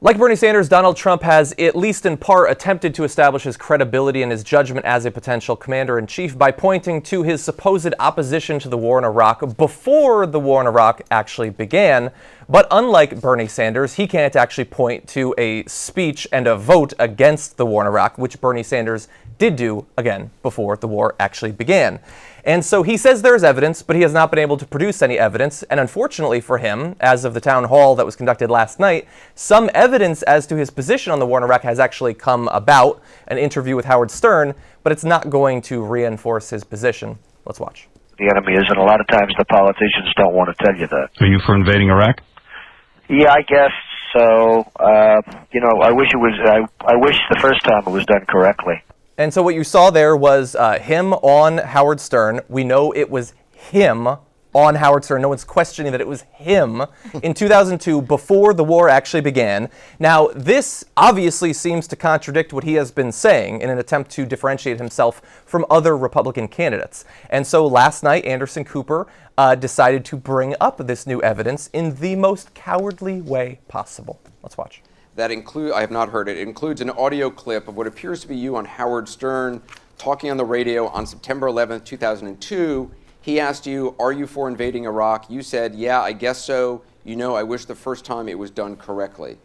Like Bernie Sanders, Donald Trump has, at least in part, attempted to establish his credibility and his judgment as a potential commander-in-chief by pointing to his supposed opposition to the war in Iraq before the war in Iraq actually began. But unlike Bernie Sanders, he can't actually point to a speech and a vote against the war in Iraq, which Bernie Sanders did do, again, before the war actually began. And so he says there's evidence, but he has not been able to produce any evidence. And unfortunately for him, as of the town hall that was conducted last night, some evidence as to his position on the war in Iraq has actually come about, an interview with Howard Stern, but it's not going to reinforce his position. Let's watch. The enemy is, and a lot of times the politicians don't want to tell you that. Are you for invading Iraq? Yeah, I guess so. I wish I wish the first time it was done correctly. And so what you saw there was him on Howard Stern. We know it was him on Howard Stern. No one's questioning that it was him in 2002 before the war actually began. Now, this obviously seems to contradict what he has been saying in an attempt to differentiate himself from other Republican candidates. And so last night, Anderson Cooper decided to bring up this new evidence in the most cowardly way possible. Let's watch. That I have not heard it. It includes an audio clip of what appears to be you on Howard Stern talking on the radio on September 11th, 2002. He asked you, are you for invading Iraq? You said, yeah, I guess so. I wish the first time it was done correctly.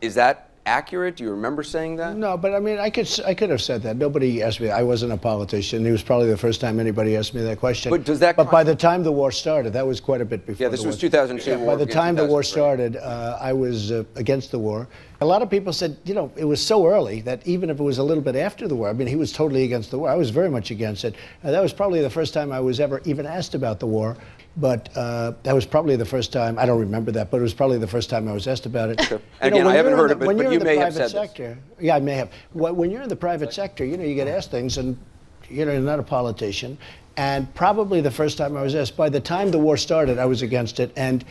Is that accurate? Do you remember saying that? No, but I mean, I could have said that. Nobody asked me. I wasn't a politician. It was probably the first time anybody asked me that question. But by the time the war started, that was quite a bit before. Yeah, this was 2002. Yeah, by the time the war started, I was against the war. A lot of people said, it was so early that even if it was a little bit after the war, I mean, he was totally against the war. I was very much against it. That was probably the first time I was ever even asked about the war. But that was probably the first time, I don't remember that, but it was probably the first time I was asked about it. Sure. Again, I haven't heard it, but you may have said this. Yeah, I may have. When you're in the private sector, you get asked things, and you're not a politician. And probably the first time I was asked, by the time the war started, I was against it, and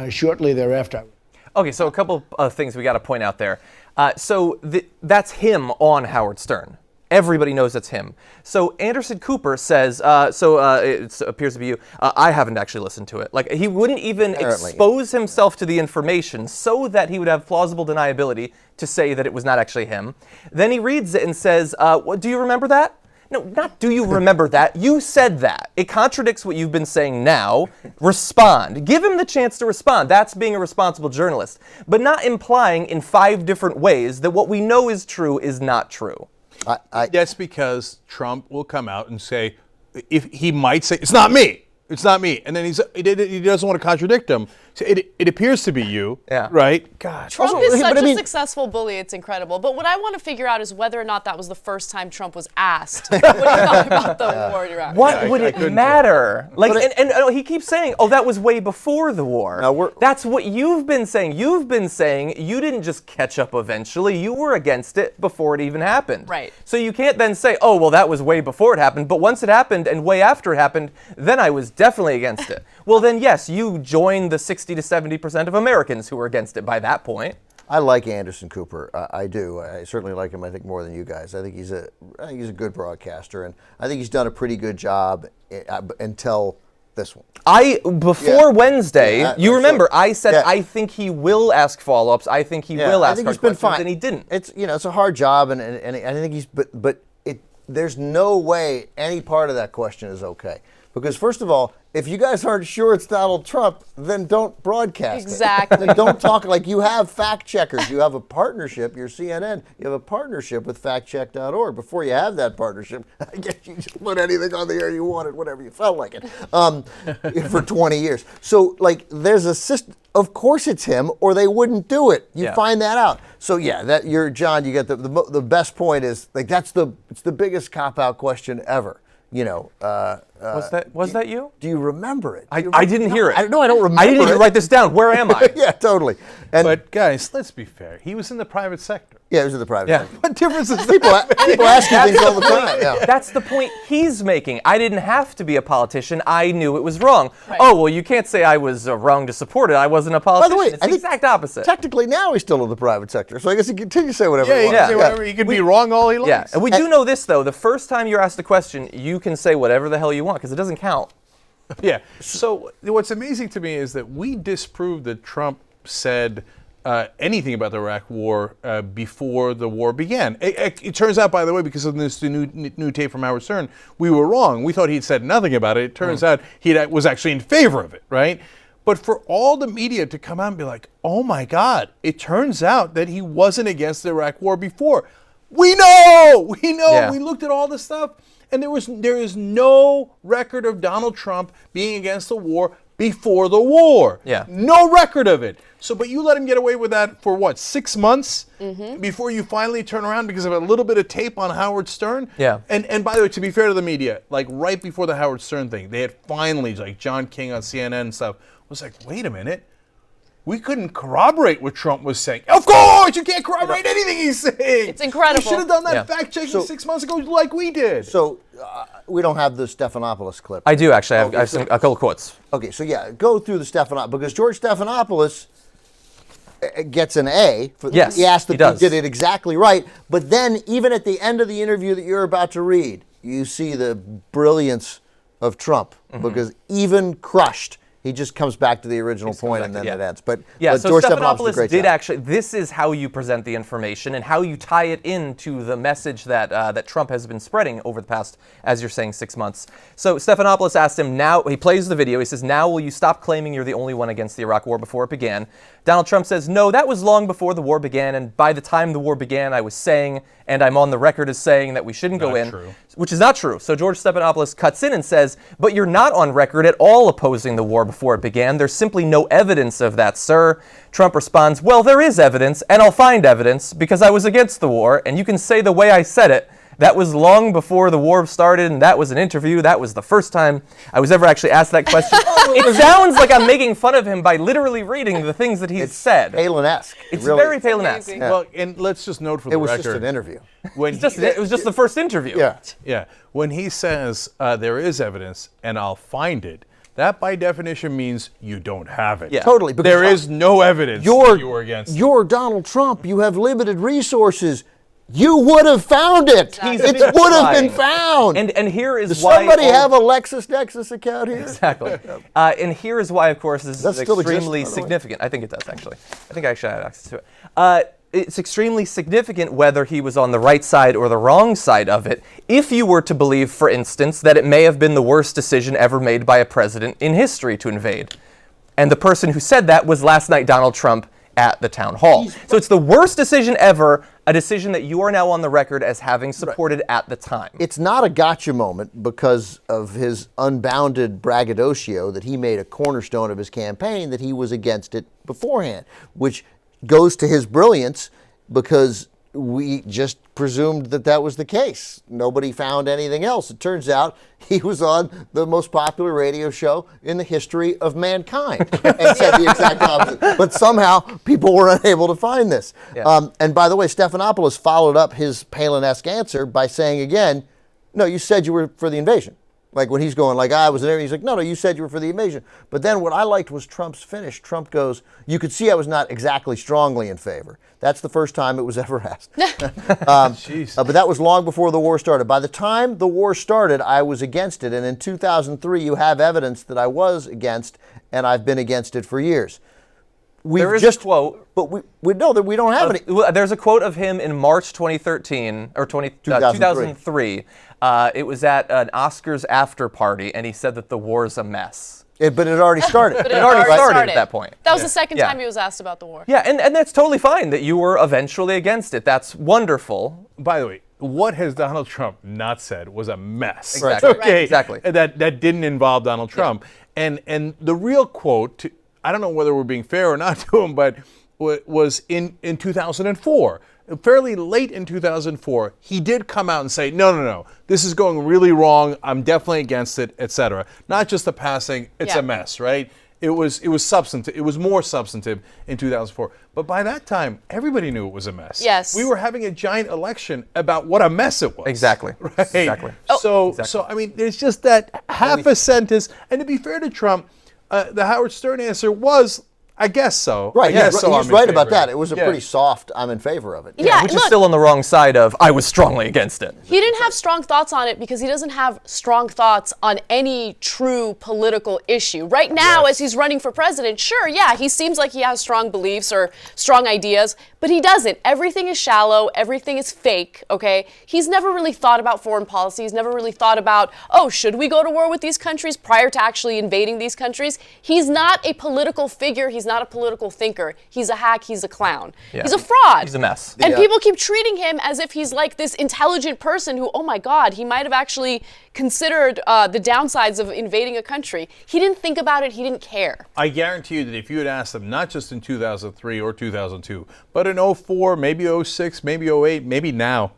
shortly thereafter. Okay, so a couple of things we got to point out there. That's him on Howard Stern. Everybody knows it's him. So Anderson Cooper says, it appears to be you, I haven't actually listened to it. Like, he wouldn't even expose himself to the information so that he would have plausible deniability to say that it was not actually him. Then he reads it and says, do you remember that? No, not do you remember that. You said that. It contradicts what you've been saying now. Respond. Give him the chance to respond. That's being a responsible journalist. But not implying in 5 different ways that what we know is true is not true. That's because Trump will come out and say, if he might say, it's not me. It's not me. And then he doesn't want to contradict him. So it appears to be you, right? God. Trump is such a successful bully, it's incredible. But what I want to figure out is whether or not that was the first time Trump was asked what he thought about the war in Iraq. What would it matter? And he keeps saying, that was way before the war. That's what you've been saying. You've been saying you didn't just catch up eventually. You were against it before it even happened. Right. So you can't then say, that was way before it happened. But once it happened and way after it happened, then I was definitely against it. Well, then, yes, you joined the 60 to 70% of Americans who were against it by that point. I like Anderson Cooper. I do. I certainly like him, I think, more than you guys. I think he's a good broadcaster, and I think he's done a pretty good job until this one. Before Wednesday, you remember, I said I think he will ask follow-ups. I think he will ask hard questions, and he didn't. It's a hard job, and I think he's but there's no way any part of that question is okay. Because first of all, if you guys aren't sure it's Donald Trump, then don't broadcast it. Exactly. Don't talk like you have fact checkers. You have a partnership. You're CNN. You have a partnership with factcheck.org. Before you have that partnership, I guess you just put anything on the air you wanted, whatever you felt like it, for 20 years. So, there's a system. Of course it's him, or they wouldn't do it. You find that out. So John. You get the best point is it's the biggest cop-out question ever. Was that you? Do you remember it? I didn't hear it. I don't remember. I didn't even write this down. Where am I? Yeah, totally. But guys, let's be fair. He was in the private sector. Yeah, it was in the private sector. What difference is people ask you things all the time. Yeah. That's the point he's making. I didn't have to be a politician. I knew it was wrong. Right. Oh, well, you can't say I was wrong to support it. I wasn't a politician. By the way, it's the exact opposite. Technically, now he's still in the private sector, so I guess he can continue to say whatever he he wants. can say whatever. He can be wrong all he likes. Yeah, and we do know this, though. The first time you're asked a question, you can say whatever the hell you want, because it doesn't count. Yeah. So what's amazing to me is that we disproved that Trump said anything about the Iraq War before the war began. It turns out, by the way, because of this new tape from Howard Stern, we were wrong. We thought he'd said nothing about it. It turns out he was actually in favor of it, right? But for all the media to come out and be like, oh my God, it turns out that he wasn't against the Iraq War before. We know, Yeah. we looked at all the stuff, and there is no record of Donald Trump being against the war before the war. Yeah. No record of it. So, but you let him get away with that for what, 6 months before you finally turn around because of a little bit of tape on Howard Stern? Yeah. And by the way, to be fair to the media, like right before the Howard Stern thing, they had finally, like John King on CNN and stuff, was like, wait a minute. We couldn't corroborate what Trump was saying. Of course, you can't corroborate anything he's saying. It's incredible. You should have done that Yeah. fact-checking 6 months ago like we did. So we don't have the Stephanopoulos clip. I do actually. I have a couple quotes. Okay, so yeah, go through the Stephanopoulos, because George Stephanopoulos gets an A. Yes, he asked he if does. he did it exactly right. But then, even at the end of the interview that you're about to read, you see the brilliance of Trump, because even crushed, he just comes back to the original point and then it ends. But So George Stephanopoulos did a Stephanopoulos great did job. actually. This is how you present the information and how you tie it into the message that that Trump has been spreading over the past, as you're saying, 6 months. So Stephanopoulos asked him. Now he plays the video. He says, "Now will you stop claiming you're the only one against the Iraq War before it began?" Donald Trump says, "No, that was long before the war began. And by the time the war began, I was saying, and I'm on the record as saying that we shouldn't go in." True. Which is not true. So George Stephanopoulos cuts in and says, "But you're not on record at all opposing the war before it began. There's simply no evidence of that, sir." Trump responds, "Well, there is evidence, and I'll find evidence, because I was against the war, and you can say the way I said it. That was long before the war started, and that was an interview. That was the first time I was ever actually asked that question." It sounds like I'm making fun of him by literally reading the things that he's said. Palin-esque. It's really. very Palin-esque. Amazing. Well, and let's just note for It the was record. just an interview. When It was just the first interview. Yeah. Yeah, when he says there is evidence and I'll find it, that by definition means you don't have it. Yeah. Totally. because There is no evidence that you were against. You're Donald Trump. You have limited resources. You would have found it. He's It been would have been lying. found. And here is Does why somebody all- have a LexisNexis account here? Exactly. And here is why, of course, this That is still exists, extremely by the way? significant. I think it does, actually. I think I actually have access to it. It's extremely significant whether he was on the right side or the wrong side of it, if you were to believe, for instance, that it may have been the worst decision ever made by a president in history to invade. And the person who said that was last night Donald Trump at the town hall. So it's the worst decision ever, a decision that you are now on the record as having supported at the time. It's not a gotcha moment because of his unbounded braggadocio that he made a cornerstone of his campaign, that he was against it beforehand, which goes to his brilliance because we just presumed that that was the case. Nobody found anything else. It turns out he was on the most popular radio show in the history of mankind and said the exact opposite. But somehow people were unable to find this. Yeah. And by the way, Stephanopoulos followed up his Palin-esque answer by saying again, no, you said you were for the invasion. Like when he's going like, I was there, he's like, no, you said you were for the invasion. But then what I liked was Trump's finish. Trump goes, you could see I was not exactly strongly in favor. That's the first time it was ever asked. But that was long before the war started. By the time the war started, I was against it. And in 2003, you have evidence that I was against, and I've been against it for years. There is a quote. But we know that we don't have any. Well, there's a quote of him in March 2013, or 2003. It was at an Oscars after party, and he said that the war's a mess. But it already started. But It already started at that point. That was the second Yeah. time he was asked about the war. Yeah, and that's totally fine that you were eventually against it. That's wonderful. By the way, what has Donald Trump not said was a mess. Exactly. Okay, Right. Exactly. And that didn't involve Donald Trump. And the real quote, I don't know whether we're being fair or not to him, but was in 2004. Fairly late in 2004, he did come out and say, no, this is going really wrong. I'm definitely against it, etc. Not just the passing, it's Yeah. a mess, right? It was substantive. It was more substantive in 2004. But by that time, everybody knew it was a mess. Yes. We were having a giant election about what a mess it was. Exactly. Right. Exactly. So I mean, there's just that half a sentence. And to be fair to Trump, the Howard Stern answer was, I guess so. Right, I guess he's, so. he's I'm in right about favor. that. It was a Yeah. pretty soft, I'm in favor of it. Yeah, Which is look, still on the wrong side of, I was strongly against it. he didn't have strong thoughts on it because he doesn't have strong thoughts on any true political issue. Right now, as he's running for president, sure, yeah, he seems like he has strong beliefs or strong ideas, but he doesn't. Everything is shallow, everything is fake, okay? He's never really thought about foreign policy. He's never really thought about, oh, should we go to war with these countries prior to actually invading these countries? He's not a political figure. He's not a political thinker. He's a hack. He's a clown. Yeah. He's a fraud. He's a mess. And people keep treating him as if he's like this intelligent person who, oh my God, he might have actually considered the downsides of invading a country. He didn't think about it. He didn't care. I guarantee you that if you had asked them, not just in 2003 or 2002, but in 04, maybe 06, maybe 08, maybe now,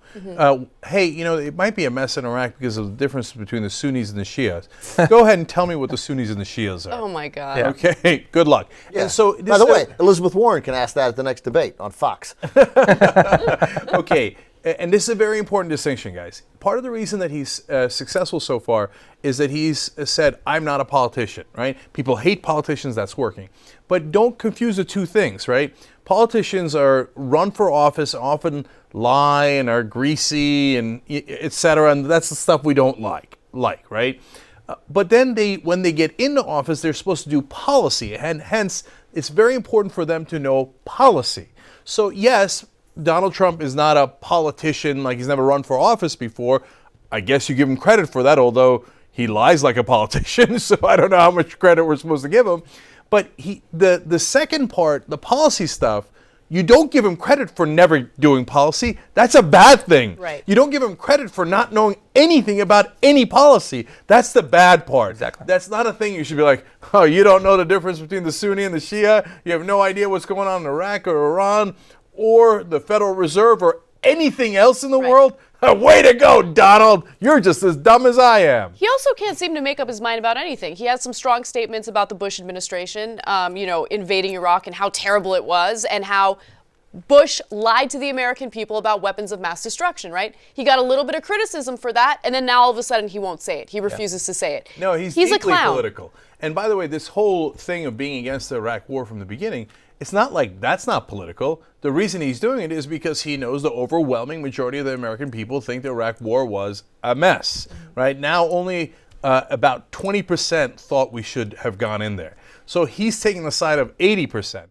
hey, you know, it might be a mess in Iraq because of the difference between the Sunnis and the Shias. Go ahead and tell me what the Sunnis and the Shias are. Oh my God. Yeah. Okay, good luck. Yeah. And so, By the way, Elizabeth Warren can ask that at the next debate on Fox. okay, and this is a very important distinction, guys. Part of the reason that he's successful so far is that he's said, I'm not a politician, right? People hate politicians, that's working. But don't confuse the two things, right? Politicians are run for office, often lie and are greasy and et cetera, and that's the stuff we don't like, right? But then when they get into office, they're supposed to do policy, and hence it's very important for them to know policy. So yes, Donald Trump is not a politician, like he's never run for office before. I guess you give him credit for that, although he lies like a politician, so I don't know how much credit we're supposed to give him. But the second part, the policy stuff, you don't give him credit for never doing policy. That's a bad thing. Right. You don't give him credit for not knowing anything about any policy. That's the bad part. Exactly. That's not a thing you should be like, oh, you don't know the difference between the Sunni and the Shia? You have no idea what's going on in Iraq or Iran or the Federal Reserve or anything else in the world? Way to go, Donald. You're just as dumb as I am. He also can't seem to make up his mind about anything. He has some strong statements about the Bush administration, invading Iraq and how terrible it was and how Bush lied to the American people about weapons of mass destruction, right? He got a little bit of criticism for that, and then now all of a sudden he won't say it. He refuses to say it. No, he's a deeply clown. political. And by the way, this whole thing of being against the Iraq war from the beginning, it's not like that's not political. The reason he's doing it is because he knows the overwhelming majority of the American people think the Iraq war was a mess. Right now, only about 20% thought we should have gone in there. So he's taking the side of 80%.